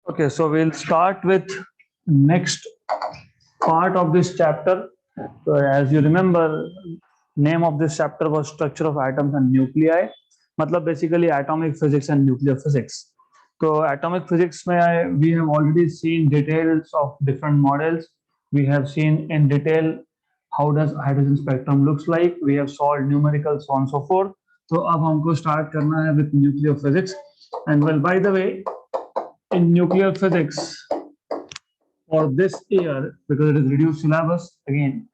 Okay, so we'll start with next part of this chapter. So as you remember, name of this chapter was structure of atoms and nuclei. मतलब basically atomic physics and nuclear physics. So atomic physics में we have already seen details of different models. We have seen in detail how does hydrogen spectrum looks like. We have solved numerical so on and so forth. तो अब हमको start करना है with nuclear physics. And well, by the way, in nuclear physics for this year, because it is reduced syllabus again,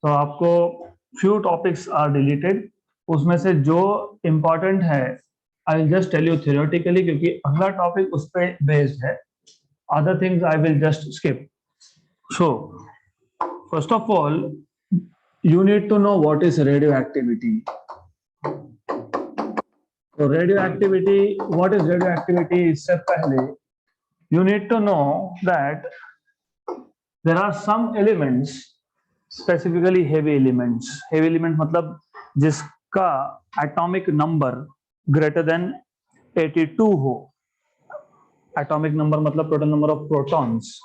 तो आपको few topics are deleted. उसमें से जो important है I will just tell you theoretically क्योंकि अगला topic उस पे based है. Other things I will just skip. So first of all, you need to know what is radioactivity. So radioactivity, what is radioactivity? इससे पहले you need to know that there are some elements, specifically heavy elements. Heavy element मतलब जिसका atomic number greater than 82 हो. Atomic number मतलब total number of protons,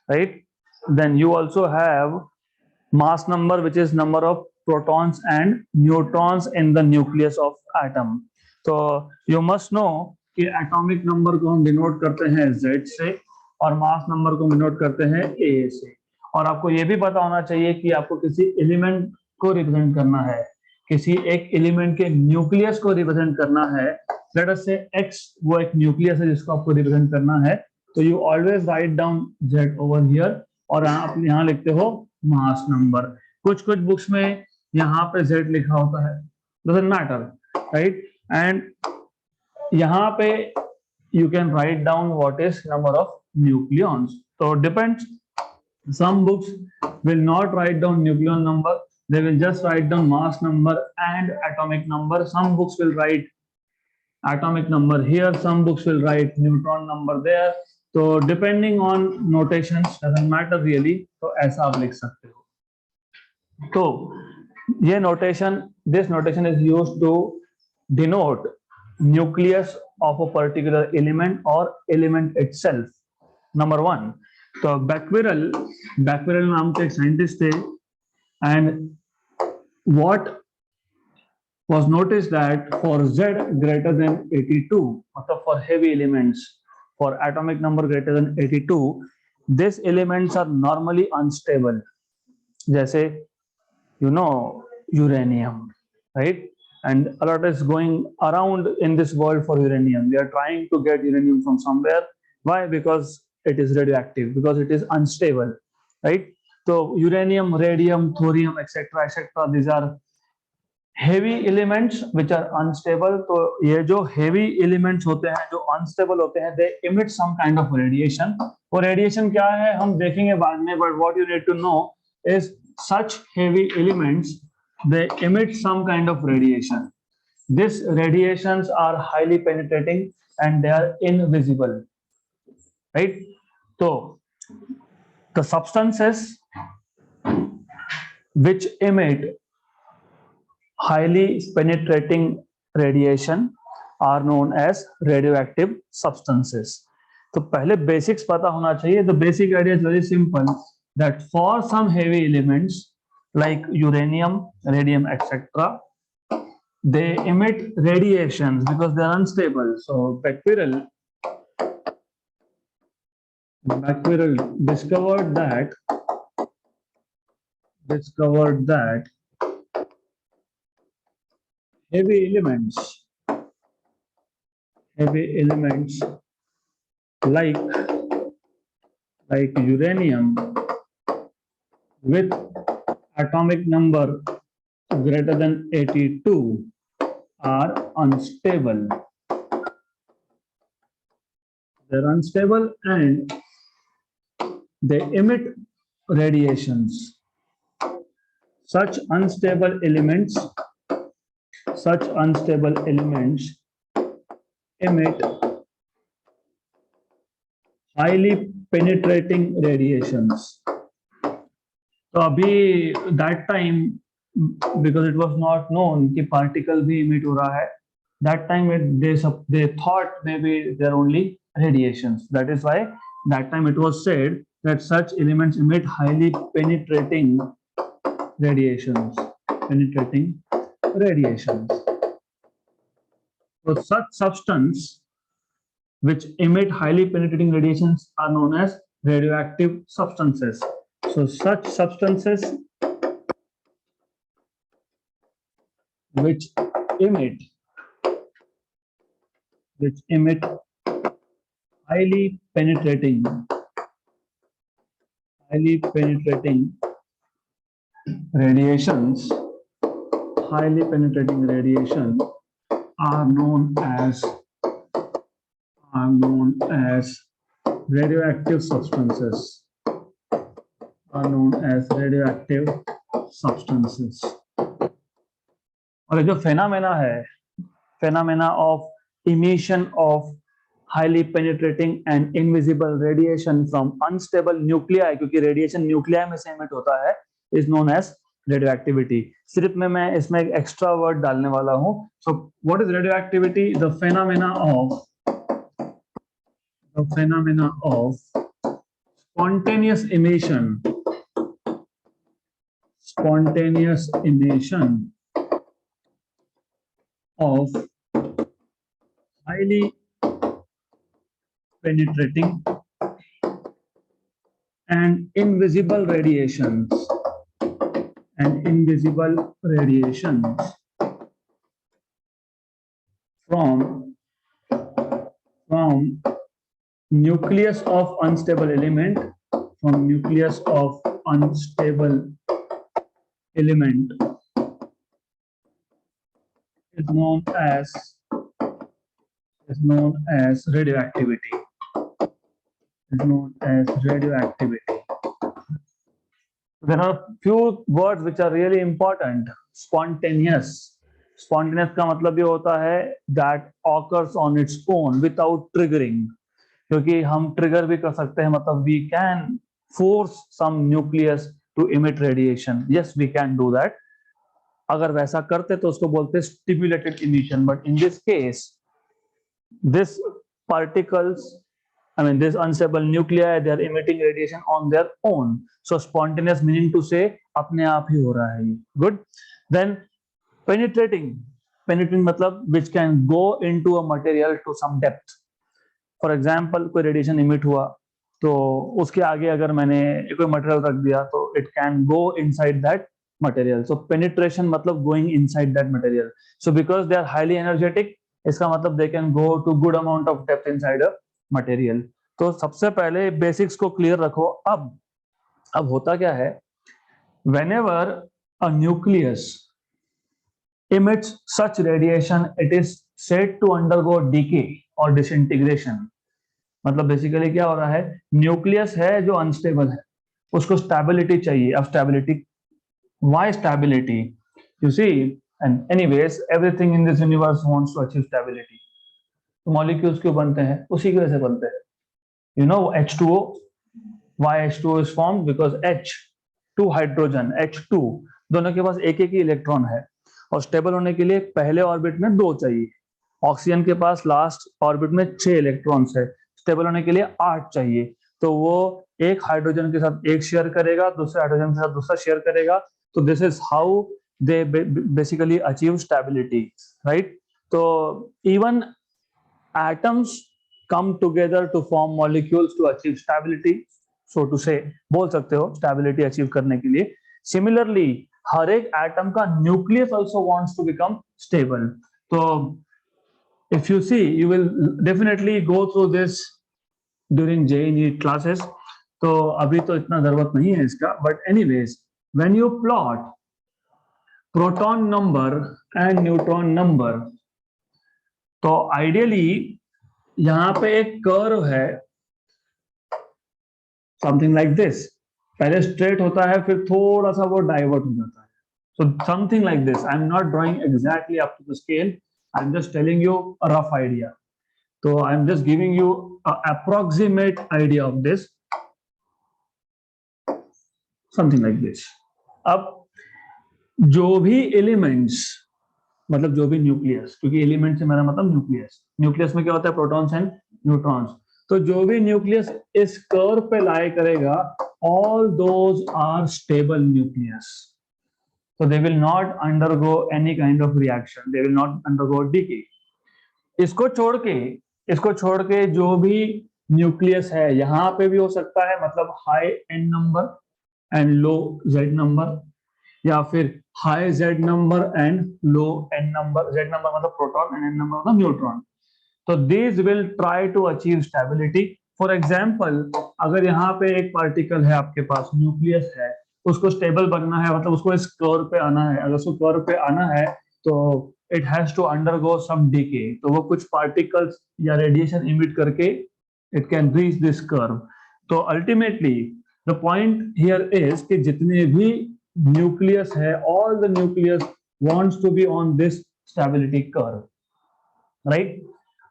right? Then you also have mass number, which is number of protons and neutrons in the nucleus of atom. So you must know कि atomic number को हम denote करते हैं Z से और mass number को denote करते हैं A से. और आपको ये भी पता होना चाहिए कि आपको किसी एलिमेंट को रिप्रेजेंट करना है, किसी एक एलिमेंट के न्यूक्लियस को रिप्रेजेंट करना है. लेट अस से X वो एक न्यूक्लियस है जिसको आपको रिप्रेजेंट करना है. तो you always write down Z over here और आप यहाँ लिखते हो मास नंबर. कुछ बुक्स में यहाँ पे Z लिखा होता है, डजंट मैटर, राइट? एंड यहाँ पे you can write down what is number of nucleons. So depends. Some books will not write down nucleon number. They will just write down mass number and atomic number. Some books will write atomic number here. Some books will write neutron number there. So depending on notations, doesn't matter really. तो ऐसा आप लिख सकते हो. तो ये notation, this notation is used to denote nucleus of a particular element or element itself. Number one, तो Becquerel नाम के एक साइंटिस्ट थे, and what was noticed that for Z greater than 82, मतलब for heavy elements, for atomic number greater than 82, these elements are normally unstable. जैसे you know uranium, right? And a lot is going around in this world for uranium. We are trying to get uranium from somewhere. Why? Because it is radioactive, because it is unstable, right? So uranium, radium, thorium, etc., etc., these are heavy elements which are unstable. तो ये जो heavy elements होते हैं, जो unstable होते हैं, they emit some kind of radiation. वो radiation क्या है हम देखेंगे बाद में, but what you need to know is such heavy elements, they emit some kind of radiation. These radiations are highly penetrating and they are invisible, right? So the substances which emit highly penetrating radiation are known as radioactive substances. तो पहले basics पता होना चाहिए. The basic idea is very simple, that for some heavy elements like uranium, radium, etc., they emit radiations because they are unstable. So Becquerel discovered that heavy elements like uranium with atomic number greater than 82 are unstable. They're unstable and they emit radiations. Such unstable elements emit highly penetrating radiations. तो अभी that time, because it was not known कि particle भी emit हो रहा है, that time they thought maybe they're only radiations. That is why that time it was said that such elements emit highly penetrating radiations. Penetrating radiations. So such substance which emit highly penetrating radiations are known as radioactive substances. So such substances which emit highly penetrating radiations, highly penetrating radiation are known as radioactive substances. Are known as radioactive substances. और ये जो phenomena है, phenomena of emission of highly penetrating and invisible radiation from unstable nuclei, क्योंकि radiation nuclei में से emit होता है, is known as radioactivity. सिर्फ मैं इसमें एक extra word डालने वाला हूँ. So what is radioactivity? The phenomena of spontaneous emission of highly penetrating and invisible radiations from nucleus of unstable element, is known as radioactivity. There are few words which are really important. Spontaneous का मतलब ये होता है that occurs on its own without triggering. क्योंकि हम trigger भी कर सकते हैं, मतलब we can force some nucleus to emit radiation. Yes, we can do that. अगर वैसा करते तो उसको बोलते हैं stimulated emission. But in this case, this particles, this unstable nuclei, they are emitting radiation on their own. So spontaneous meaning to say अपने आप ही हो रहा है ये. Good. Then penetrating मतलब which can go into a material to some depth. For example, कोई radiation emit हुआ तो उसके आगे अगर मैंने कोई material रख दिया तो it can go inside that material. So penetration मतलब going inside that material. So because they are highly energetic, इसका मतलब they can go to good amount of depth inside a material. तो सबसे पहले बेसिक्स को क्लियर रखो. अब होता क्या है, whenever a nucleus emits such radiation, it is said to undergo decay or disintegration. मतलब बेसिकली क्या हो रहा है, न्यूक्लियस है जो अनस्टेबल है, उसको स्टेबिलिटी चाहिए. अब stability, why stability? You see, and anyways everything in this universe wants to achieve stability. तो मॉलिक्यूल्स क्यों बनते हैं? उसी की वजह से बनते हैं. You know H2O, why H2O is formed? Because H2 hydrogen, H2 दोनों के पास एक ही इलेक्ट्रॉन है और स्टेबल होने के लिए पहले ऑर्बिट में 2 चाहिए. ऑक्सीजन के पास लास्ट ऑर्बिट में 6 इलेक्ट्रॉन्स है, स्टेबल होने के लिए 8 चाहिए. तो वो एक हाइड्रोजन के साथ एक शेयर करेगा, दूसरे हाइड्रोजन के साथ दूसरा शेयर करेगा. तो this is how they basically achieve stability, right? तो even atoms come together to form molecules to achieve stability, so to say, बोल सकते हो stability achieve करने के लिए. Similarly, हर एक atom का nucleus also wants to become stable. So if you see, you will definitely go through this during JEE classes. तो अभी तो इतना जरूरत नहीं है इसका, but anyways, when you plot proton number and neutron number, तो ideally यहां पे एक कर्व है, समथिंग लाइक दिस. पहले स्ट्रेट होता है, फिर थोड़ा सा वो डाइवर्ट हो जाता है. So something like this. I am not drawing exactly up to the scale, I am just telling you a rough idea. तो I am just giving you approximate idea of this, something like this. अब जो भी elements, मतलब जो भी nucleus, क्योंकि element से मेरा मतलब न्यूक्लियस में क्या होता है, प्रोटॉन्स एंड न्यूट्रॉन्स. तो जो भी न्यूक्लियस इस कर्व पे लाई करेगा, all those are stable nucleus, so they will not undergo any kind of reaction, they will not undergo decay. इसको छोड़ के जो भी न्यूक्लियस है, यहाँ पे भी हो सकता है, मतलब high N number and low Z number, या फिर high Z number and low N number. Z number मतलब प्रोटॉन एंड एन नंबर मतलब न्यूट्रॉन. तो these will try to achieve stability. For example, अगर यहाँ पे एक पार्टिकल है आपके पास, न्यूक्लियस है, उसको स्टेबल बनना है, मतलब उसको इस कर्व पे आना है. अगर उसको कर्व पे आना है तो it has to undergo some decay. तो वो कुछ पार्टिकल्स या रेडिएशन इमिट करके it can reach this curve. तो ultimately the point here is कि जितने भी न्यूक्लियस है, all the nucleus wants to be on this stability curve, right.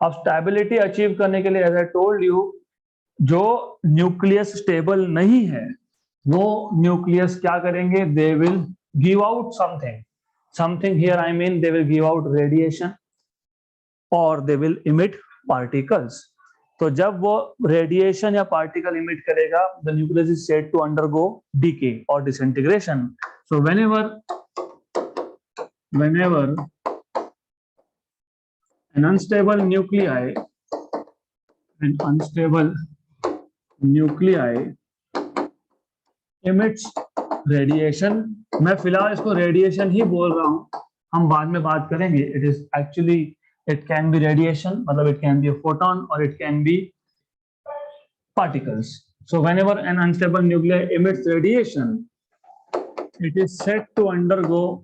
अब स्टेबिलिटी अचीव करने के लिए, एज आई टोल्ड यू, जो न्यूक्लियस स्टेबल नहीं है वो न्यूक्लियस क्या करेंगे, they will give out something here I mean they will give out radiation और दे विल इमिट पार्टिकल्स. तो जब वो रेडिएशन या पार्टिकल इमिट करेगा, the nucleus is said to undergo decay और disintegration. So whenever an unstable nuclei emits radiation. मैं फिलहाल इसको रेडिएशन ही बोल रहा हूं, हम बाद में बात करेंगे. It is actually, it can be radiation, मतलब it can be a photon or it can be particles. So whenever an unstable nuclei emits radiation, it is said to undergo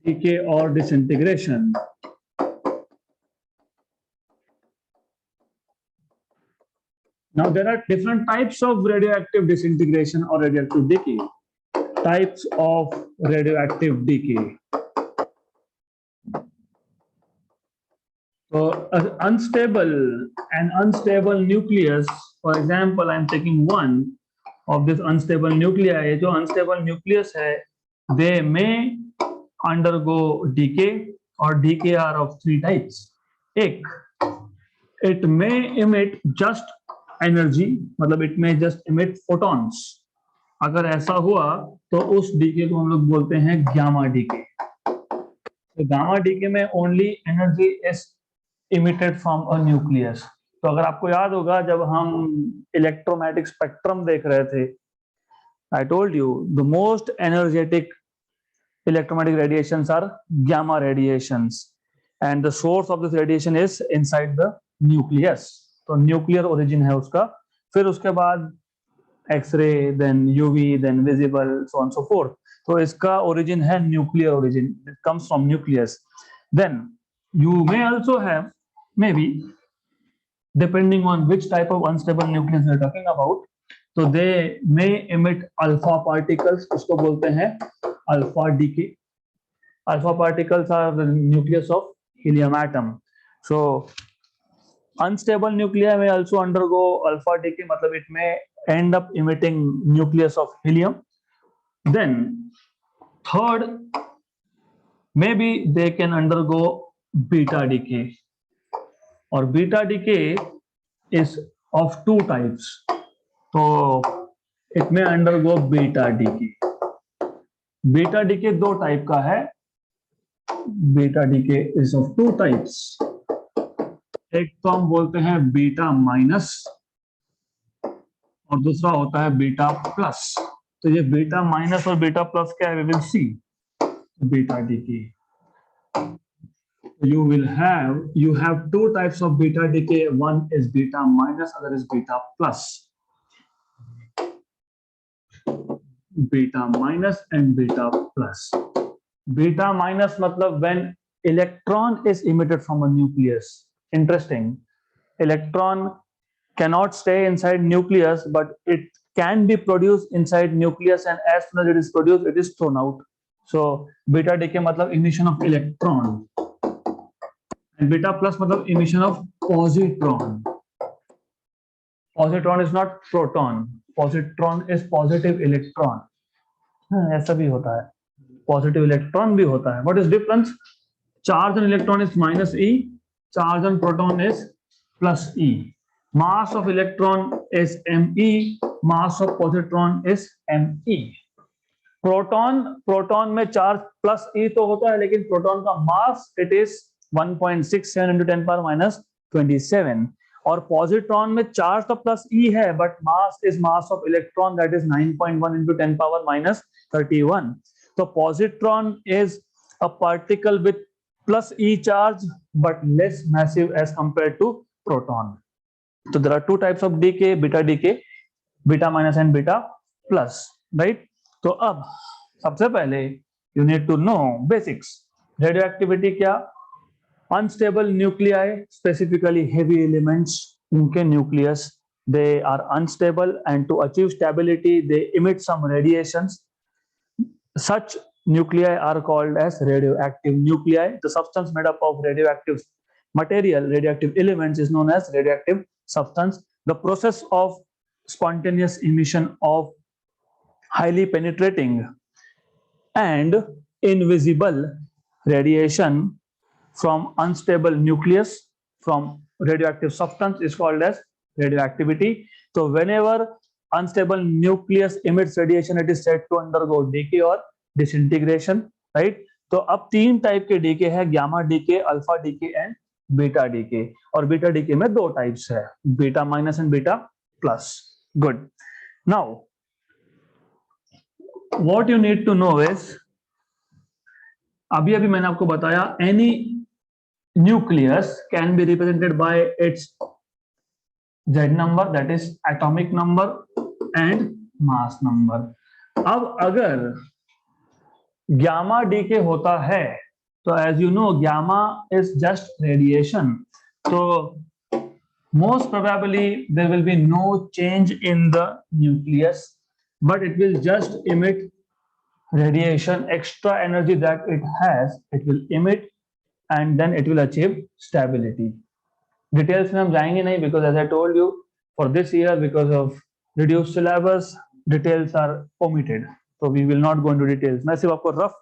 decay or disintegration. Now there are different types of radioactive disintegration or radioactive decay. Types of radioactive decay. So an unstable nucleus, for example, I am taking one of this unstable nuclei. जो unstable nucleus है, they may undergo decay, or decay are of three types. एक, it may emit just energy, मतलब it may just emit photons. अगर ऐसा हुआ तो उस DK को हम लोग बोलते हैं गामा डीके. तो गामा डीके में only energy is emitted from a nucleus. तो अगर आपको याद होगा, जब हम इलेक्ट्रोमैग्नेटिक स्पेक्ट्रम देख रहे थे, आई told you the most energetic electromagnetic radiations are gamma radiations, and the source of this radiation is inside the nucleus. तो न्यूक्लियर ओरिजिन है उसका. फिर उसके बाद X-ray, then UV, then visible, so on so forth. तो इसका origin है nuclear origin, it comes from nucleus. Then you may also have, maybe depending on which type of unstable nucleus we are talking about, तो they may emit alpha particles, उसको बोलते हैं alpha decay. Alpha particles are the nucleus of helium atom. So unstable nuclei may also undergo alpha decay, मतलब it may end up emitting nucleus of helium. Then third, maybe they can undergo beta decay, or beta decay is of two types. So it may undergo beta decay. Beta decay दो type का है. Beta decay is of two types. एक तो हम बोलते हैं beta minus, और दूसरा होता है बीटा प्लस. तो ये बीटा माइनस और बीटा प्लस क्या है, we will see. Beta decay. You have two types of beta decay. One is beta minus, other is beta plus. Beta minus and beta plus. Beta minus मतलब when electron is emitted from a nucleus. Interesting. Electron cannot stay inside nucleus, but it can be produced inside nucleus, and as soon as it is produced, it is thrown out. So beta decay मतलब emission of electron, and beta plus मतलब emission of positron. Positron is not proton. Positron is positive electron. ऐसा भी होता है, positive electron भी होता है. What is difference? charge on electron is minus E, charge on proton is plus E. Mass of electron is me, mass of positron is me. Proton में charge plus ई तो होता है, लेकिन प्रोटॉन का mass it is 1.67 into 10 power minus 27, और positron में charge तो plus ई है but mass is mass of electron that is 9.1 into 10 power minus 31. तो positron is a particle with plus E charge but less massive as compared to proton. So there are two types of decay, beta minus and beta plus, right? तो अब सबसे पहले you need to know basics. Radioactivity क्या? Unstable nuclei, specifically heavy elements, उनके nucleus they are unstable, and to achieve stability they emit some radiations. Such nuclei are called as radioactive nuclei. The substance made up of radioactive material, radioactive elements, is known as radioactive substance. The process of spontaneous emission of highly penetrating and invisible radiation from unstable nucleus from radioactive substance is called as radioactivity. So whenever unstable nucleus emits radiation, it is said to undergo decay or disintegration, right? तो अब तीन type के decay है, gamma decay, alpha decay and beta decay, और beta decay में दो types है, beta minus and beta plus. Good. Now what you need to know is, अभी मैंने आपको बताया any nucleus can be represented by its Z number, that is atomic number and mass number. अब अगर gamma decay होता है तो as you no gamma is just radiation, तो most probably there will be no change in the nucleus but it will just emit radiation, extra energy that it has, it will emit and then it will achieve stability. Details में हम जाएंगे नहीं, because as I told you for this year because of reduced syllabus details are omitted. तो we will not go into details. मैं सिर्फ आपको rough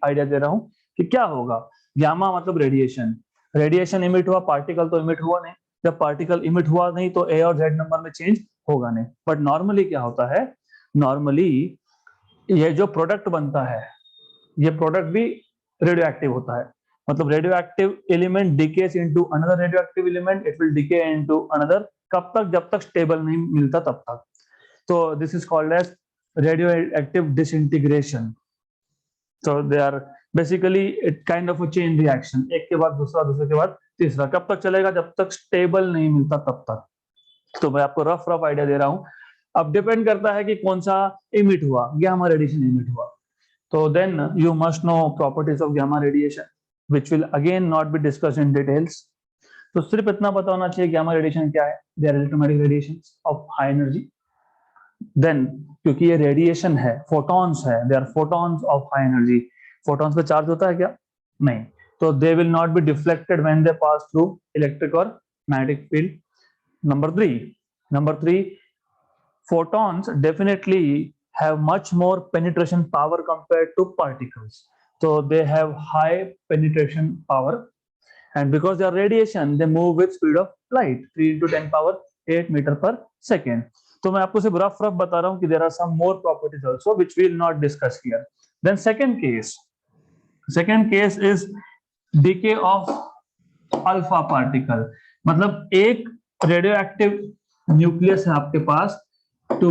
idea दे रहा हूँ कि क्या होगा. गामा मतलब रेडिएशन इमिट हुआ, पार्टिकल तो इमिट हुआ नहीं. जब पार्टिकल इमिट हुआ नहीं तो ए और जेड नंबर में चेंज होगा नहीं. बट नॉर्मली क्या होता है, नॉर्मली ये जो प्रोडक्ट बनता है, ये प्रोडक्ट भी रेडियो एक्टिव होता है. मतलब radio active element decades into another radio active element, it will decay into another. कब तक? जब तक स्टेबल नहीं मिलता तब तक. तो this is called as radioactive disintegration. So they are basically it kind of a chain reaction, एक के बाद दूसरा, दूसरे के बाद तीसरा. कब तक चलेगा? जब तक स्टेबल नहीं मिलता तब तक. तो मैं आपको रफ आइडिया दे रहा हूं. अब डिपेंड करता है कि कौन सा इमिट हुआ, गामा रेडिएशन इमिट हुआ. तो then you must know properties of gamma radiation which will again not be discussed in details. तो सिर्फ इतना पता होना चाहिए गामा रेडिएशन क्या है. They are electromagnetic radiations of high energy. Then क्योंकि ये रेडिएशन है, फोटॉन्स है, they are photons of high energy. Photons पे चार्ज होता है क्या? नहीं. तो they will not be deflected when they pass through electric और magnetic field. Number 3, photons definitely have much more penetration power compared to particles. So they have high penetration power, and because they are radiation, they move with speed of light, 3 into 10 power 8 meter per second. तो मैं आपको सिर्फ rough बता रहा हूँ कि there are some more properties also which we will not discuss here. Then second case is decay of alpha particle. मतलब एक radioactive nucleus है आपके पास, to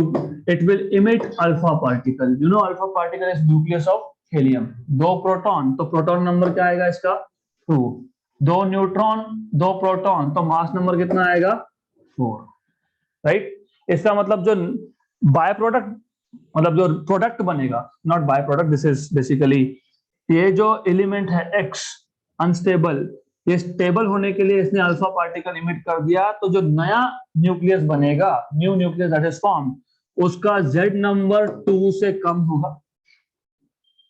it will emit alpha particle. You know alpha particle is nucleus of helium. 2 proton, तो proton number क्या आएगा इसका? 2. 2 neutron, 2 proton, तो mass number कितना आएगा? 4. राइट? इसका मतलब जो बाय प्रोडक्ट, मतलब जो प्रोडक्ट बनेगा, not by product, this is basically ये जो एलिमेंट है X अनस्टेबल, ये स्टेबल होने के लिए इसने अल्फा पार्टिकल इमिट कर दिया. तो जो नया न्यूक्लियस बनेगा, new nucleus that is form, उसका Z नंबर 2 से कम होगा.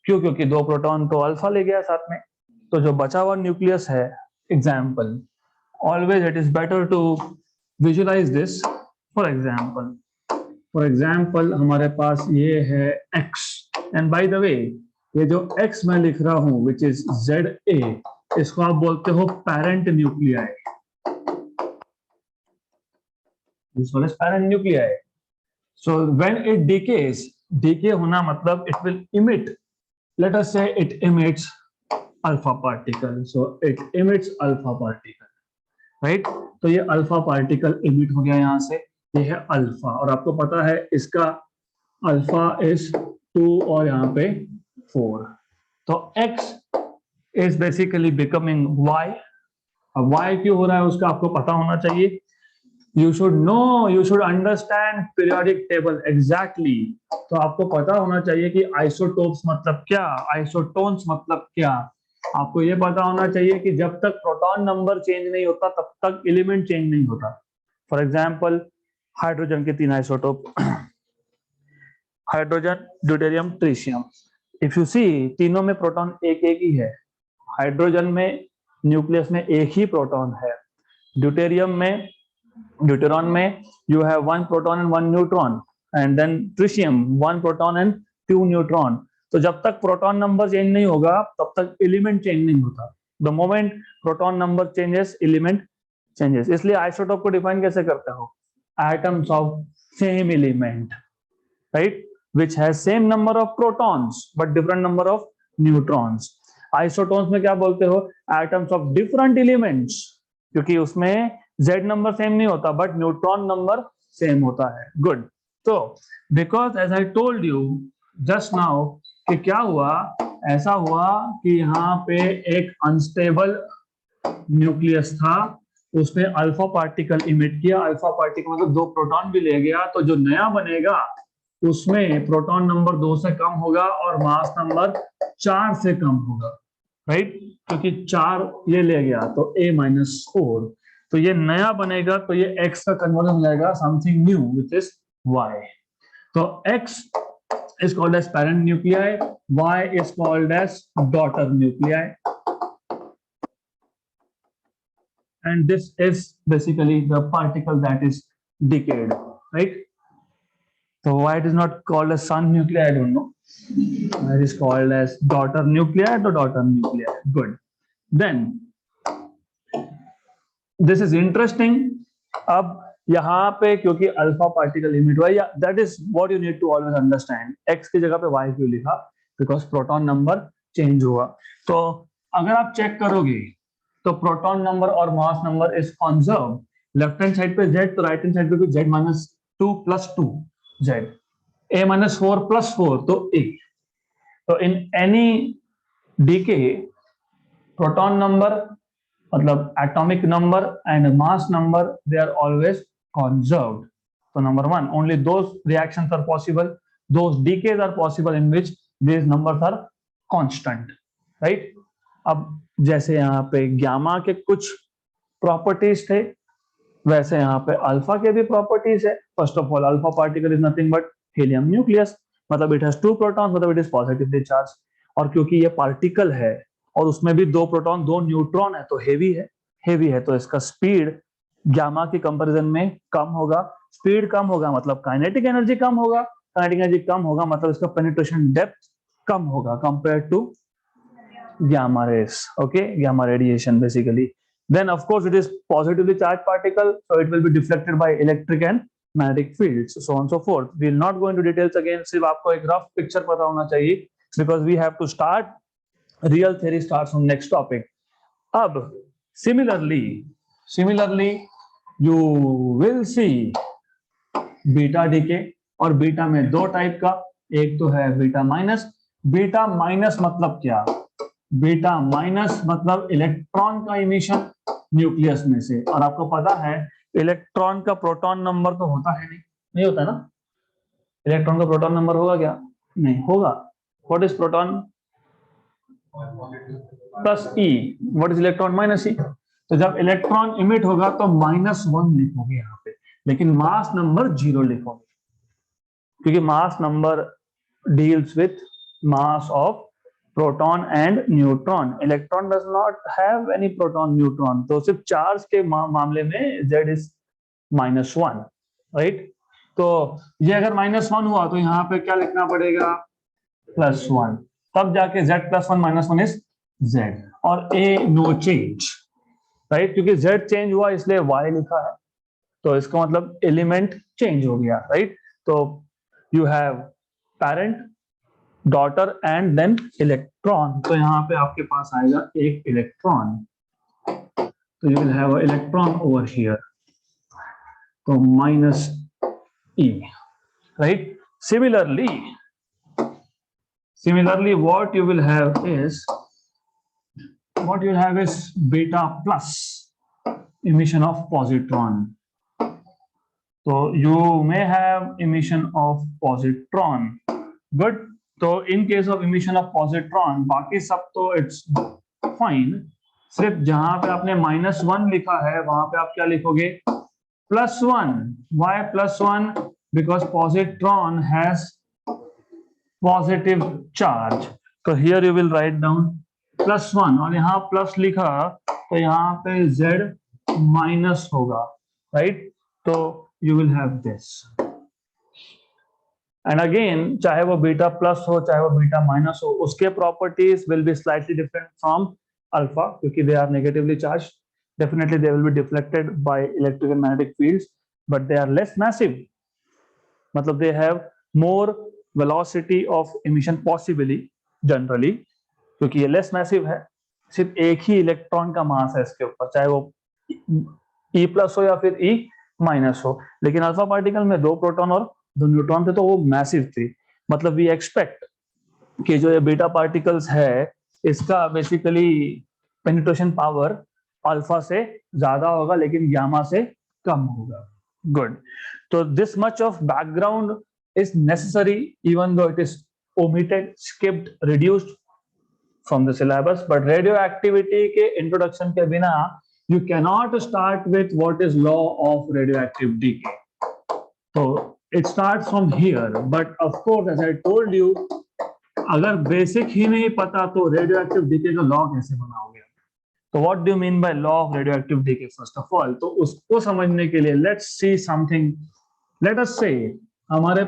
क्यों? क्योंकि 2 प्रोटॉन तो अल्फा ले गया साथ में. तो जो बचा हुआ न्यूक्लियस है, example, always it is better to visualize this. For example हमारे पास ये है X, and by the way ये जो X मैं लिख रहा हूं विच इज ZA, इसको आप बोलते हो parent nuclei, this one is parent nuclei. So when it decays, decay होना मतलब it will emit, let us say it emits alpha particle, so it emits alpha particle, right? तो ये alpha particle emit हो गया यहाँ से, ये है अल्फा, और आपको पता है इसका अल्फा इज 2 और यहाँ पे 4. तो x is basically becoming y. अब y क्यों हो रहा है उसका आपको पता होना चाहिए. You should know, you should understand periodic table exactly. तो आपको पता होना चाहिए कि आइसोटोप्स मतलब क्या, आइसोटोन्स मतलब क्या. आपको ये पता होना चाहिए कि जब तक प्रोटॉन नंबर चेंज नहीं होता तब तक एलिमेंट चेंज नहीं होता. फॉर एग्जांपल हाइड्रोजन के 3 isotope, hydrogen, deuterium, tritium. If you see तीनों में प्रोटॉन एक एक ही है. हाइड्रोजन में न्यूक्लियस में एक ही प्रोटॉन है. ड्यूटेरियम में, ड्यूटेरॉन में you have 1 proton and 1 neutron, and then tritium 1 proton and 2 neutron. तो जब तक प्रोटॉन नंबर चेंज नहीं होगा तब तक एलिमेंट चेंज नहीं होता. The moment proton number changes, element changes. इसलिए आइसोटोप को डिफाइन कैसे करते हो, atoms of same element, right, which has same number of protons but different number of neutrons. Isotones में क्या बोलते हो, एटम्स ऑफ डिफरेंट एलिमेंट्स, क्योंकि उसमें Z नंबर सेम नहीं होता बट न्यूट्रॉन नंबर सेम होता है. गुड. तो because as I told you just now कि क्या हुआ, ऐसा हुआ कि यहाँ पे एक अनस्टेबल न्यूक्लियस था, उसने अल्फा पार्टिकल इमिट किया. अल्फा पार्टिकल मतलब 2 प्रोटॉन भी ले गया. तो जो नया बनेगा उसमें प्रोटॉन नंबर 2 से कम होगा और मास नंबर 4 से कम होगा, राइट, क्योंकि 4 ये ले गया तो A-4. तो ये नया बनेगा तो ये x का कन्वर्जन हो जाएगा something new which is y. तो x is called as parent nuclei, y is called as daughter nuclei, and this is basically the particle that is decayed, right? So why it is not called as son nuclei, I don't know. It is called as daughter nuclei to daughter nuclei. Good. Then this is interesting. अब यहाँ पे क्योंकि alpha particle emit हुआ, या that is what you need to always understand. X की जगह पे Y क्यों लिखा, बिकॉज प्रोटॉन नंबर चेंज हुआ. तो अगर आप चेक करोगे तो प्रोटॉन नंबर और mass number is conserve. Left hand side पे जेड, तो राइट हैंड साइड पे भी Z-2 + 2 जेड, A-4 + 4 तो A. तो in any decay proton number मतलब atomic number and mass number, they are always conserved. So number 1, only those reactions are possible, those decays are possible in which these numbers are constant, right? अब जैसे यहाँ पे gamma के कुछ properties थे वैसे यहाँ पे अल्फा के भी प्रॉपर्टीज है. First of all alpha particle is nothing but helium nucleus, मतलब इट हैज 2 प्रोटॉन्स, मतलब इट इज पॉजिटिवली चार्ज. और क्योंकि ये पार्टिकल है और उसमें भी 2 प्रोटॉन 2 न्यूट्रॉन है तो हेवी है. हेवी है तो इसका स्पीड गामा के कंपैरिजन में कम होगा. स्पीड कम होगा मतलब काइनेटिक एनर्जी कम होगा. काइनेटिक एनर्जी कम होगा मतलब इसका पेनिट्रेशन डेप्थ कम होगा compare to gamma rays. Okay, gamma radiation basically. Then of course it is positively charged particle, so it will be deflected by electric and magnetic fields, so on and so forth. We will not go into details again. सिर्फ आपको एक rough picture पता होना चाहिए because we have to start. Real theory starts on next topic. अब similarly you will see beta decay, और beta में 2 type का. एक तो है बीटा माइनस. बीटा माइनस मतलब क्या, बीटा माइनस मतलब इलेक्ट्रॉन का इमिशन न्यूक्लियस में से. और आपको पता है इलेक्ट्रॉन का प्रोटॉन नंबर तो होता है नहीं होता ना. इलेक्ट्रॉन का प्रोटॉन नंबर होगा क्या, नहीं होगा. What is proton plus e, what is electron minus e. तो जब इलेक्ट्रॉन इमिट होगा तो -1 लिखोगे यहाँ पे, लेकिन मास नंबर 0 लिखोगे क्योंकि mass number deals with mass of proton and neutron. Electron does not have any proton neutron. तो सिर्फ चार्ज के मामले में Z इज -1, राइट. तो ये अगर -1 हुआ तो यहाँ पे क्या लिखना पड़ेगा, +1. तब जाके Z +1 -1 इज z और a नो चेंज, राइट, क्योंकि z चेंज हुआ इसलिए y लिखा है, तो इसका मतलब एलिमेंट चेंज हो गया, राइट। तो you have parent, daughter and then electron, तो यहाँ पे आपके पास आएगा एक इलेक्ट्रॉन, तो you will have electron over here, तो minus e, right. Similarly what you will have is beta plus emission of positron. So you may have emission of positron. Good. तो in case of emission of positron, बाकी सब तो it's fine. सिर्फ जहां पे आपने -1 लिखा है वहां पे आप क्या लिखोगे? +1. Why +1? Because positron has positive charge. So here you will write down +1 और यहाँ प्लस लिखा तो यहाँ पे z माइनस होगा, राइट। तो you will have this. And again, चाहे वो बीटा प्लस हो चाहे वो बीटा माइनस हो, उसके properties will be slightly different from alpha क्योंकि they are negatively charged. Definitely they will be deflected by electric and magnetic fields, but they are less massive. मतलब they have more velocity of emission possibly generally, क्योंकि ये less massive है, सिर्फ एक ही electron का मास है इसके ऊपर, चाहे वो E प्लस हो या फिर E माइनस हो। लेकिन अल्फा पार्टिकल में 2 प्रोटॉन और 2 न्यूट्रॉन थे, तो वो मैसिव थी। मतलब वी एक्सपेक्ट कि जो ये बीटा पार्टिकल्स है इसका बेसिकली पेनिट्रेशन पावर अल्फा से ज्यादा होगा लेकिन गामा से कम होगा। गुड। तो this much of background is necessary even though it is omitted, skipped, reduced from the syllabus, but radioactivity के introduction के बिना you cannot start with what is law of radioactive decay. So it starts from here, but of course as I told you, अगर basic ही नहीं पता तो radioactive decay का law कैसे बनाओगे? तो what do you mean by law of radioactive decay first of all? तो उसको समझने के लिए let's see something. Let us say हमारे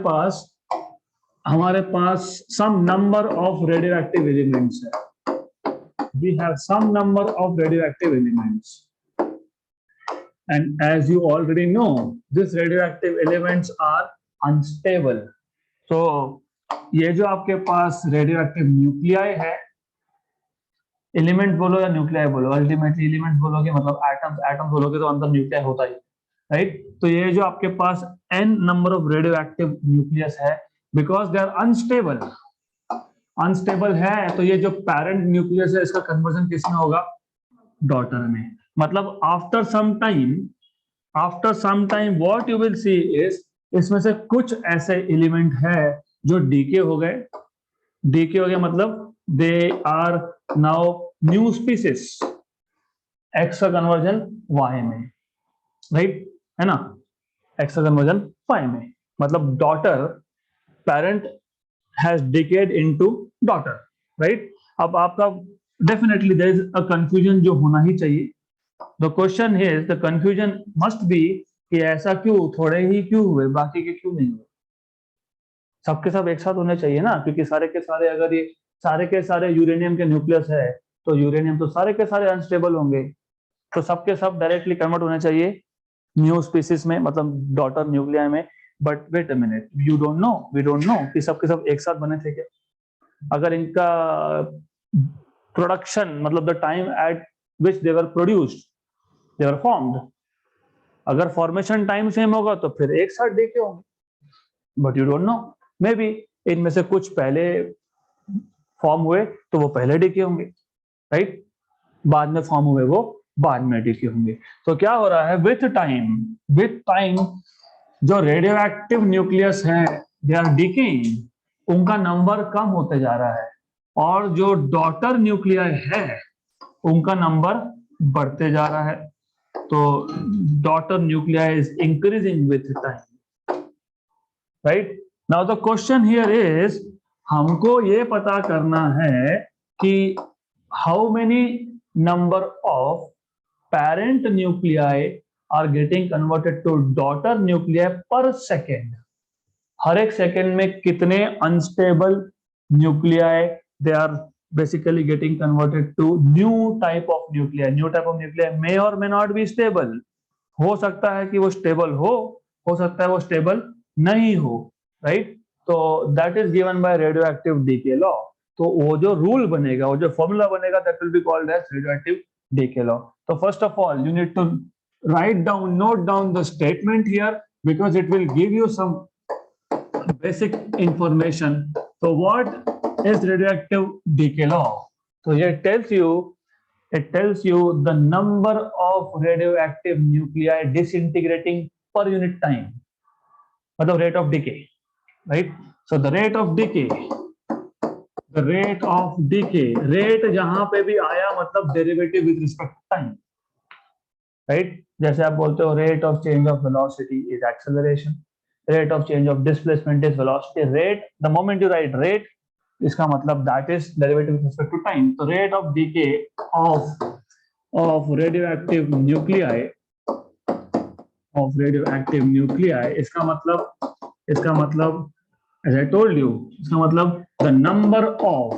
पास some number of radioactive elements है. We have some number of radioactive elements, and as you already know, these radioactive elements are unstable. So ये जो आपके पास radioactive nuclei है, element बोलो या nuclei बोलो, ultimately element बोलोगे मतलब एटम्स बोलोगे तो अंदर न्यूक्लियाई होता ही, राइट। तो ये जो आपके पास n number of radio active nucleus है, बिकॉज दे आर अनस्टेबल है, तो ये जो पेरेंट न्यूक्लियस है इसका कन्वर्जन किसमें होगा? डॉटर में। मतलब after some time what you will see is इसमें से कुछ ऐसे एलिमेंट है जो डीके हो गए मतलब they are now new species, x का कन्वर्जन वाई में, राइट है ना, एक्स का कन्वर्जन वाई में, मतलब daughter parent has decayed into daughter, right. अब आपका definitely there is a confusion जो होना ही चाहिए। The question is, the confusion must be कि ऐसा क्यों, थोड़े ही क्यों हुए, बाकी के क्यों नहीं हुए? सबके सब एक साथ होने चाहिए ना, क्योंकि सारे के सारे अगर ये सारे के सारे यूरेनियम के न्यूक्लियस है तो यूरेनियम तो सारे के सारे अनस्टेबल होंगे, तो सबके सब डायरेक्टली कन्वर्ट होने चाहिए न्यू स्पीसीज में, मतलब डॉटर न्यूक्लियाई में। But wait a minute, we don't know कि सबके सब एक साथ बने थे क्या? अगर इनका प्रोडक्शन मतलब the time eight which they were produced, they were formed, अगर फॉर्मेशन टाइम सेम होगा तो फिर एक साथ डीके होंगे, but you don't no, may be इनमें से कुछ पहले फॉर्म हुए तो वो पहले डीके होंगे, राइट, बाद में फॉर्म हुए वो बाद में डीके होंगे। तो क्या हो रहा है, विथ टाइम जो रेडियो एक्टिव न्यूक्लियस है दे आर डीकेइंग, उनका नंबर कम होते जा रहा है, और जो डॉटर न्यूक्लियाई है उनका नंबर बढ़ते जा रहा है। तो daughter nuclei is increasing with time, right. Now the question here is, हमको ये पता करना है कि how many number of parent nuclei are getting converted to daughter nuclei per second. हर एक सेकेंड में कितने unstable nuclei they are basically getting converted to new type of nuclei. New type of nuclei may or may not be stable. हो सकता है कि वो stable हो सकता है वो स्टेबल नहीं हो, राइट? तो that is given by radioactive decay law. तो वो जो रूल बनेगा, वो जो फॉर्मूला बनेगा, that will be called as radioactive decay law. तो first of all you need to write down, note down the statement here, because it will give you some basic information. So what is radioactive decay law? So it tells you the number of radioactive nuclei disintegrating per unit time, मतलब rate of decay, right? So the rate of decay, rate जहां पे भी आया मतलब derivative with respect to time, right? जैसे आप बोलते हो rate of change of velocity is acceleration, rate of change of displacement is velocity. Rate, the moment you write rate, इसका मतलब that is derivative with respect to time. So rate of decay of radioactive nuclei, इसका मतलब as I told you, इसका मतलब the number of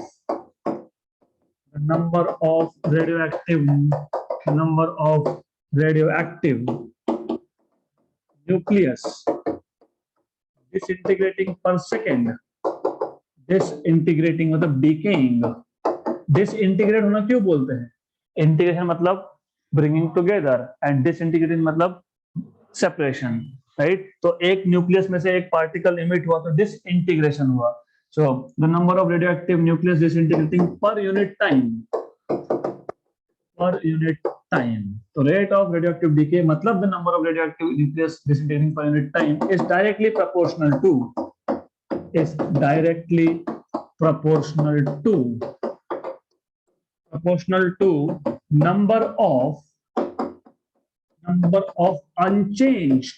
radioactive nucleus disintegrating per second. Disintegrating मतलब decaying. Disintegrate होना क्यों बोलते हैं? इंटीग्रेशन मतलब ब्रिंगिंग टुगेदर एंड डिसइंटीग्रेटिंग मतलब सेपरेशन, राइट? तो एक न्यूक्लियस में से एक पार्टिकल इमिट हुआ तो डिसइंटीग्रेशन हुआ. So the number of radioactive nucleus disintegrating per unit time. तो रेट ऑफ रेडियोएक्टिव डीके मतलब the number of radioactive nucleus disintegrating per unit time is directly proportional to number of unchanged,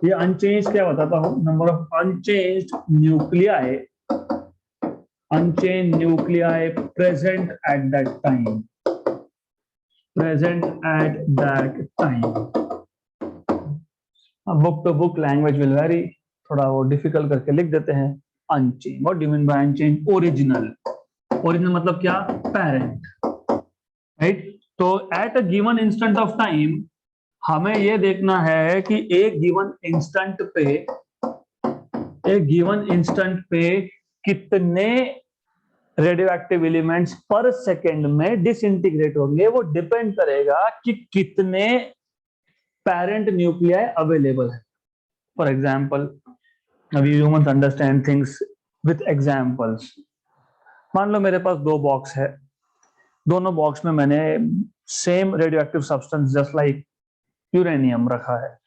ये unchanged क्या बताता हूं? number of unchanged nuclei present at that time. Book to book language will vary, थोड़ा वो difficult करके लिख देते हैं. Unchanged, what do you mean by unchanged? Original मतलब क्या? Parent, right? तो at a given instant of time हमें ये देखना है कि एक गिवन इंस्टेंट पे कितने रेडियोएक्टिव एलिमेंट्स पर सेकेंड में डिसइंटीग्रेट होंगे. वो डिपेंड करेगा कि कितने पेरेंट न्यूक्लियाई अवेलेबल है. For example, Now you must understand things with examples. मान लो मेरे पास दो बॉक्स है, दोनों बॉक्स में मैंने same radioactive substance just like uranium रखा है.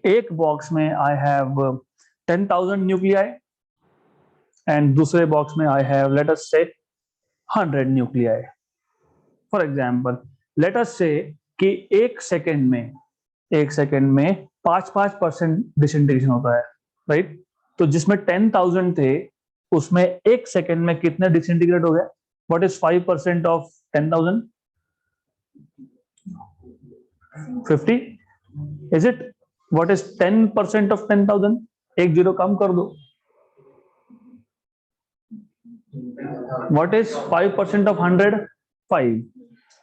एक बॉक्स में आई हैव 10,000 न्यूक्लियाई एंड दूसरे बॉक्स में आई हैव लेट अस से 100 nuclei. For example, late us से कि एक सेकेंड में 5% डिसइंटीग्रेशन होता है, राइट? तो जिसमें 10,000 थे उसमें एक सेकेंड में कितने डिसइंटीग्रेट हो गए? What is 5% of 10,000? 50. Is it? What is 10% of 10,000? एक जीरो कम कर दो. What is 5% of 100? 5.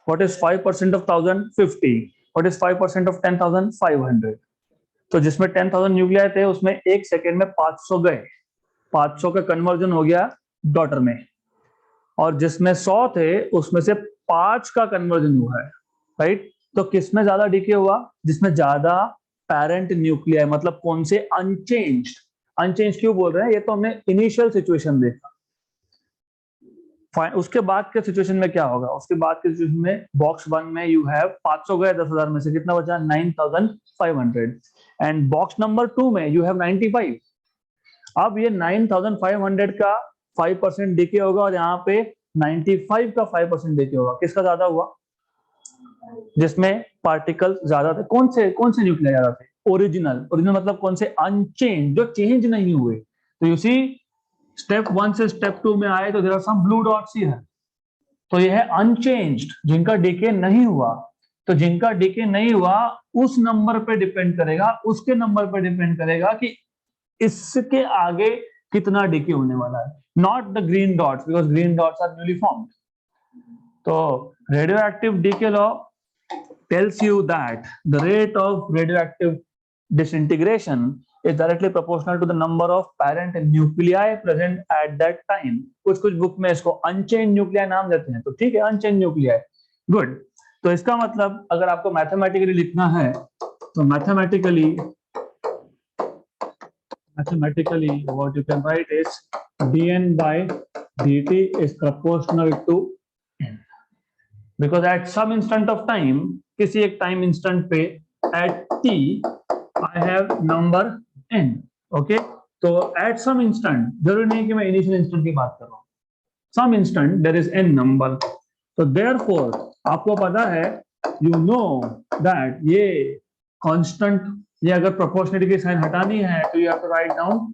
What is 5% of 1000? 50. What is 5% of 10,000? 500. तो जिसमें 10,000 न्यूक्लियाई थे उसमें एक सेकेंड में 500 गए. 500 का कन्वर्जन हो गया डॉटर में, और जिसमें 100 थे उसमें से 5 का कन्वर्जन हुआ है, राइट? तो किसमें ज्यादा डीके हुआ? जिसमें ज्यादा पेरेंट न्यूक्लियाई, मतलब कौन से? अनचेंज्ड क्यों बोल रहे हैं? ये तो हमने इनिशियल सिचुएशन देखा. उसके बाद के सिचुएशन में क्या होगा? उसके बाद के सिचुएशन में बॉक्स 1 में यू हैव 500 गए 10,000 में से, कितना बचा? 9,500. एंड बॉक्स नंबर 2 में यू हैव 95. अब ये 9,500 का 5% डीके होगा और यहाँ पे 95 का 5% डीके होगा. किसका ज्यादा हुआ? जिसमें पार्टिकल ज्यादा थे. कौन से न्यूक्लियाई ज्यादा थे? ओरिजिनल मतलब कौन से? अनचेंज, जो चेंज नहीं हुए. तो यू सी, स्टेप 1 से स्टेप 2 में आए तो there are some blue dots here. तो ये है अनचेंज्ड, जिनका डीके नहीं हुआ. तो जिनका डीके नहीं हुआ उस नंबर पे डिपेंड करेगा, उसके नंबर पे डिपेंड करेगा कि इसके आगे कितना डीके होने वाला है. Not the green dots, because green dots are newly formed. तो radioactive decay law tells you that the rate of radioactive disintegration is directly proportional to the number of parent nuclei present at that time. कुछ कुछ book में इसको unchained nuclei नाम देते हैं, तो ठीक है, unchained nuclei, good. तो इसका मतलब अगर आपको मैथमेटिकली लिखना है तो mathematically what you can write is dn by dt is proportional to n, because at some instant of time, किसी एक टाइम इंस्टेंट पे at t I have number n, okay. तो at some instant, जरूरी नहीं कि मैं initial instant की बात कर रहा हूँ, some instant there is n number, तो therefore आपको पता है, you know that ये constant, ये अगर प्रोपोर्शनलिटी की साइन हटानी है तो you have to write down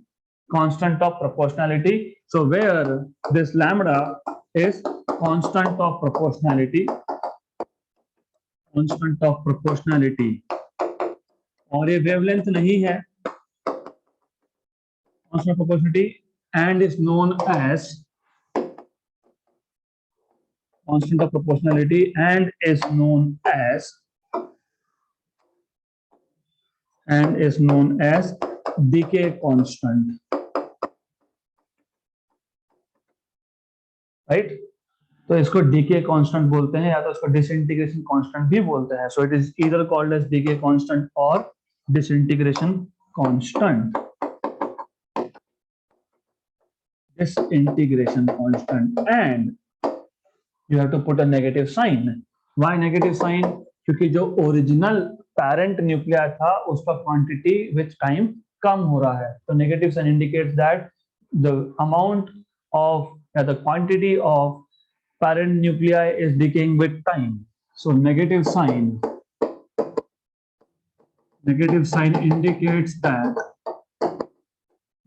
constant of proportionality. So where this lambda is constant of proportionality, और ये वेवलेंथ नहीं है, constant of proportionality, and is known as constant of proportionality and is known as decay constant, right? तो इसको decay constant बोलते हैं या तो इसको disintegration constant भी बोलते हैं. So it is either called as decay constant or disintegration constant. And you have to put a negative sign. Why negative sign? क्योंकि जो ओरिजिनल पैरेंट न्यूक्लियर था उसका क्वांटिटी विथ टाइम कम हो रहा है, तो negative sign indicates that the amount of या the quantity of parent nuclear is decaying with time. So negative sign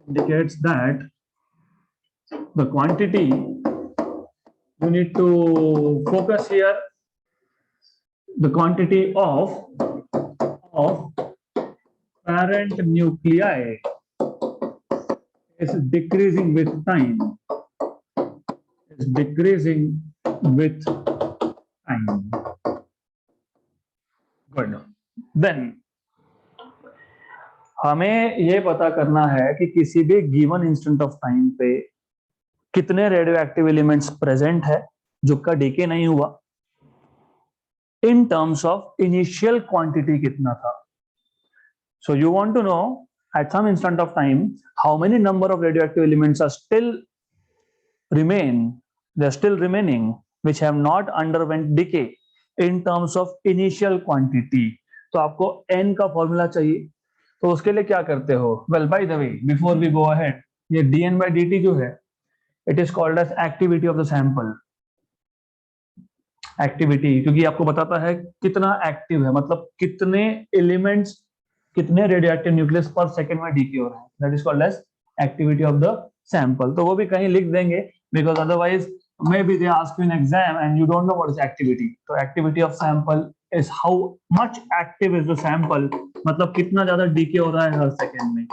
indicates that the quantity, you need to focus here, the quantity of parent nuclei is decreasing with time, good. Then हमें ये पता करना है कि किसी भी given instant of time पे कितने रेडियो एक्टिव एलिमेंट्स प्रेजेंट है जो का डीके नहीं हुआ, in terms of initial quantity कितना था. So you want to know at some instant of time how many number of radioactive elements are still remaining which have not underwent decay in terms of initial quantity. तो आपको n का formula चाहिए, तो उसके लिए क्या करते हो? Well by the way, before we go ahead, ये dn by dt जो है, it is called as activity of the sample. Activity क्योंकि आपको बताता है कितना एक्टिव है, मतलब कितने एलिमेंट्स, कितने रेडियोएक्टिव न्यूक्लियस पर सेकंड में डीके हो रहे हैं, that is called as activity of the sample. तो वो भी कहीं लिख देंगे, because otherwise may be they ask you in exam and you don't know what is activity. तो activity of sample is how much active is the sample, मतलब कितना ज्यादा डीके हो रहा है हर सेकंड में.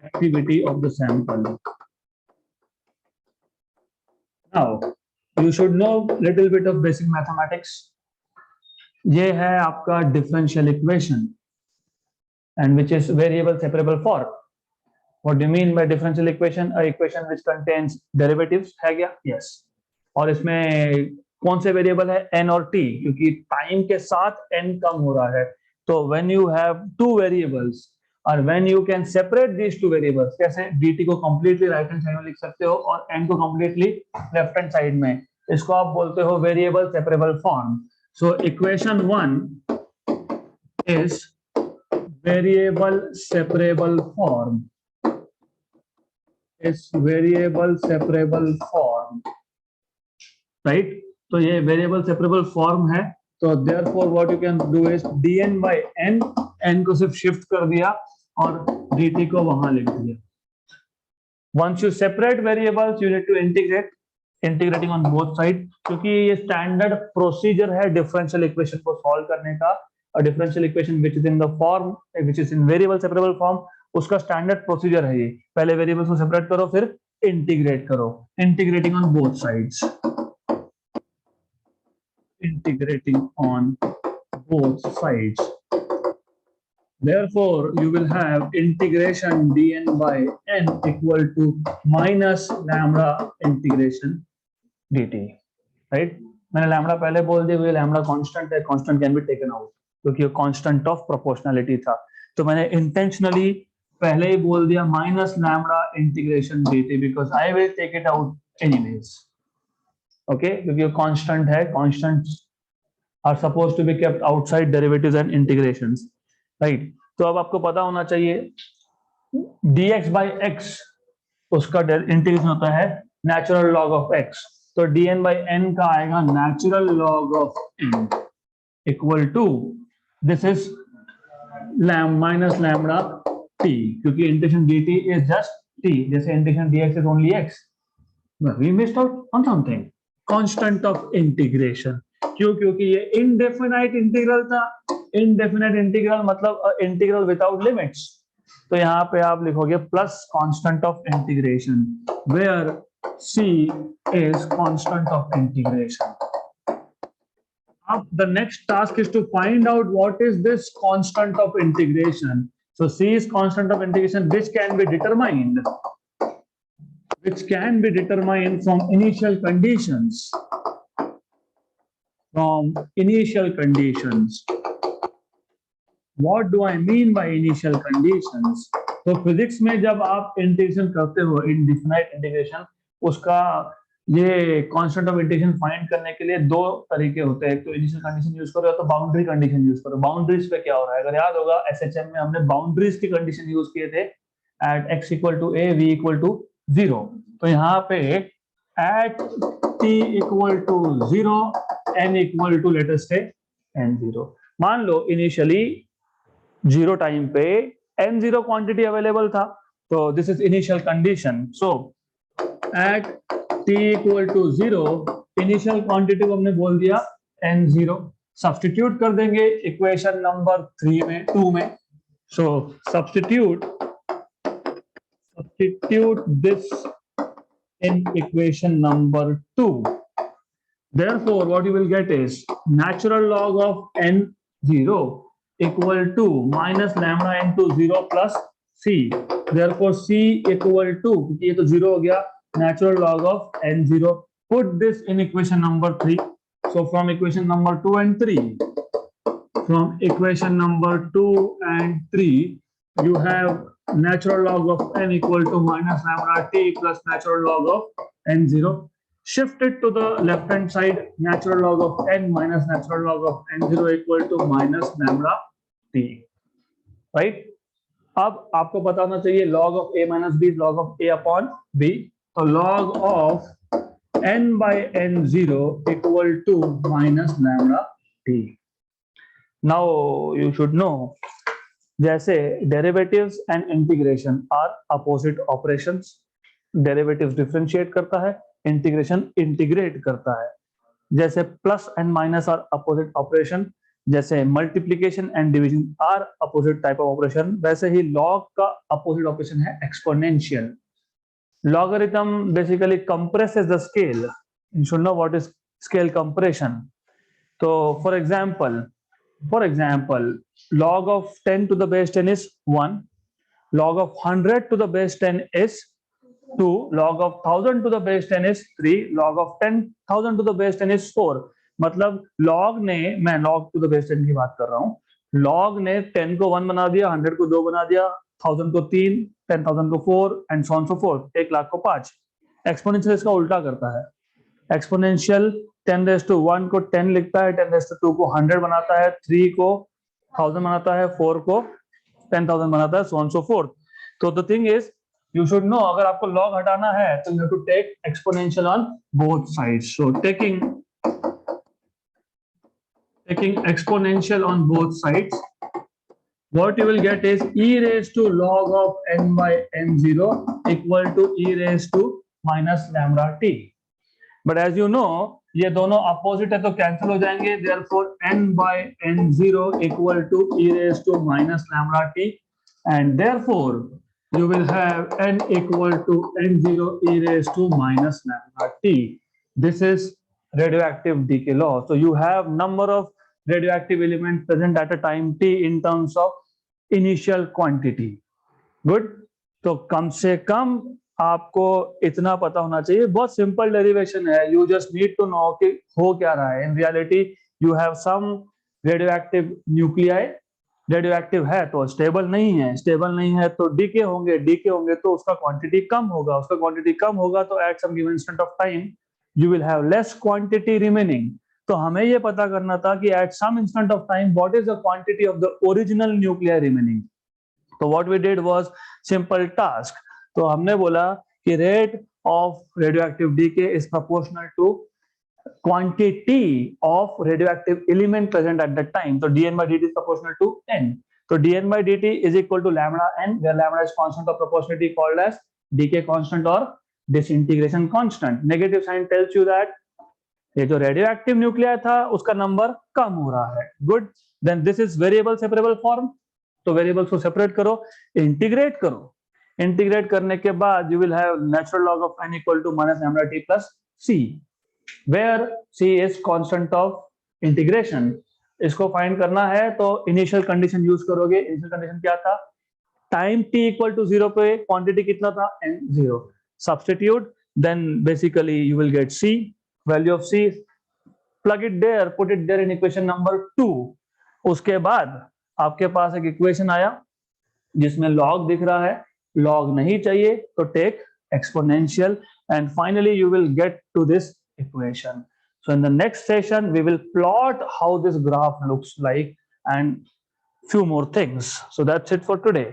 Activity of the sample. Now, you should know little bit of basic mathematics. ये है आपका differential equation, and which is variable separable form. What do you mean by differential equation? A equation which contains derivatives है क्या? Yes. और इसमें कौन से variable है? n और t, क्योंकि टाइम के साथ n कम हो रहा है. तो when you have two variables, और when you can separate these two variables, कैसे? dt को completely right hand side में लिख सकते हो और n को completely left hand side में, इसको आप बोलते हो variable separable form. So equation 1 is variable separable form. Right? तो ये variable separable form है. तो therefore what you can do is dn by n, n को सिर्फ shift कर दिया और dt को वहां लिख दिया. Once you separate variables, you need to integrating on both sides, क्योंकि ये standard procedure है differential equation को solve करने का. A differential equation which is in the form, which is in variable separable form, उसका standard procedure है ये. पहले variables को separate करो, फिर integrate करो. Integrating on both sides. integrating on both sides. Therefore, you will have integration dn by n equal to minus lambda integration dt, right? मैंने lambda पहले बोल दिया, ये लैम्बडा कांस्टेंट है, constant can be taken out क्योंकि ये constant of proportionality था, तो मैंने इंटेंशनली पहले ही बोल दिया minus lambda integration dt because I will take it out anyways, okay, क्योंकि ये कांस्टेंट है, constants are supposed to be kept outside derivatives and integrations, right? तो अब आपको पता होना चाहिए dx by x उसका इंटीग्रेशन होता है नेचुरल लॉग ऑफ x, तो dn by n का आएगा natural log of n equal to this is minus lambda t, क्योंकि integration dt is just t, जैसे integration dx is only x, we missed out on something, constant of integration. क्यों? क्योंकि ये indefinite integral था, indefinite integral मतलब integral without limits, तो यहाँ पे आप लिखोगे plus constant of integration where c is constant of integration. Now the next task is to find out what is this constant of integration. So c is constant of integration which can be determined from initial conditions. What do I mean by initial conditions? तो physics में जब आप integration करते हो, इनडिफिनाइट integration, उसका ये constant of integration find करने के लिए दो तरीके होते हैं, एक तो इनिशियल कंडीशन यूज करो या तो बाउंड्री कंडीशन यूज करो। बाउंड्रीज पे क्या हो रहा है, अगर याद होगा एसएचएम में हमने बाउंड्रीज की कंडीशन यूज किए थे, at x equal to a v equal to 0, तो यहाँ पे at t equal to 0 n equal to let us say n0, मान लो इनिशियली 0 टाइम पे n0 क्वांटिटी अवेलेबल था, तो this is initial condition. So at t equal to 0 initial quantity को हमने बोल दिया n0, सब्स्टिट्यूट कर देंगे इक्वेशन नंबर 2 में। So substitute this in equation number 2. Therefore, what you will get is natural log of n0 equal to minus lambda into 0 plus c. Therefore, c equal to, ये तो 0 हो गया, natural log of n0. Put this in equation number 3. So from equation number 2 and 3, from equation number 2 and 3, you have natural log of n equal to minus lambda t plus natural log of n0. Shift it to the left hand side, natural log of n minus natural log of n0 equal to minus lambda t, right? अब आपको पता होना चाहिए log of a minus b is log of a upon b, तो log of n by n0 equal to minus lambda t. Now you should know, जैसे derivatives and integration are opposite operations, derivatives differentiate करता है, integration integrate करता है। जैसे plus and minus are opposite operation, जैसे multiplication and division are opposite type of operation, वैसे ही log का अपोजिट ऑपरेशन है exponential. Logarithm basically compresses the scale, you should know what is scale compression. तो for example log of 10 to the base 10 is 1, log of 100 to the base 10 is 2, log of 1000 to the base 10 is 3, log of 10,000 to the base 10 is 4। मतलब log ने, मैं log to the base 10 की बात कर रहा हूँ, log ने 10 को 1 बना दिया, 100 को 2 बना दिया, 1000 को 3, 10,000 को 4 and so on so forth, 1 lakh को 5। एक्सपोनेंशियल इसका उल्टा करता है, एक्सपोनेंशियल 10⁻1 को 10 लिखता है, 10⁻2 को 100 बनाता है, 3 को 1000 बनाता है, 4 को 10,000 बनाता है, so on so forth। तो the thing is, you should know, अगर आपको log हटाना है तो you have to take exponential on both sides। So taking exponential on both sides, what you will get is e raised to log of n by n0 equal to e raised to minus lambda t। But as you know, ये दोनों opposite है तो cancel हो जाएंगे, therefore n by n0 equal to e raised to minus lambda t, and therefore you will have n equal to n0 e raised to minus lambda t. This is radioactive decay law. So you have number of radioactive elements present at a time t in terms of initial quantity. Good. तो कम से कम आपको इतना पता होना चाहिए. बहुत simple derivation है. You just need to know कि हो क्या रहा है. In reality, you have some radioactive nuclei. Radioactive है तो स्टेबल नहीं है, स्टेबल नहीं है तो डीके होंगे तो उसका क्वांटिटी कम होगा, तो at some given instant of time you will have less quantity remaining. तो हमें ये पता करना था कि at some instant of time what is the quantity of the original nuclear remaining. तो what we did was simple task. तो हमने बोला कि rate of radioactive decay is proportional to quantity of radioactive element present at that time. So dN by dt is proportional to n. So dN by dt is equal to lambda n, where lambda is constant of proportionality called as decay constant or disintegration constant. Negative sign tells you that ये जो radioactive nuclei था उसका number कम हो रहा है. Good. Then this is variable separable form. तो variables को separate करो, integrate करो. Integrate करने के बाद you will have natural log of n equal to minus lambda t plus c. Where c is constant of integration. इसको find करना है तो इनिशियल कंडीशन यूज करोगे. इनिशियल कंडीशन क्या था? टाइम t इक्वल टू 0 पे क्वांटिटी कितना था? n0. Substitute, then basically you will get c, value of c, plug it there, put it there in equation number 2. उसके बाद आपके पास एक इक्वेशन आया जिसमें log दिख रहा है. log नहीं चाहिए तो take exponential, and finally you will get to this equation. So in the next session we will plot how this graph looks like and few more things. So that's it for today.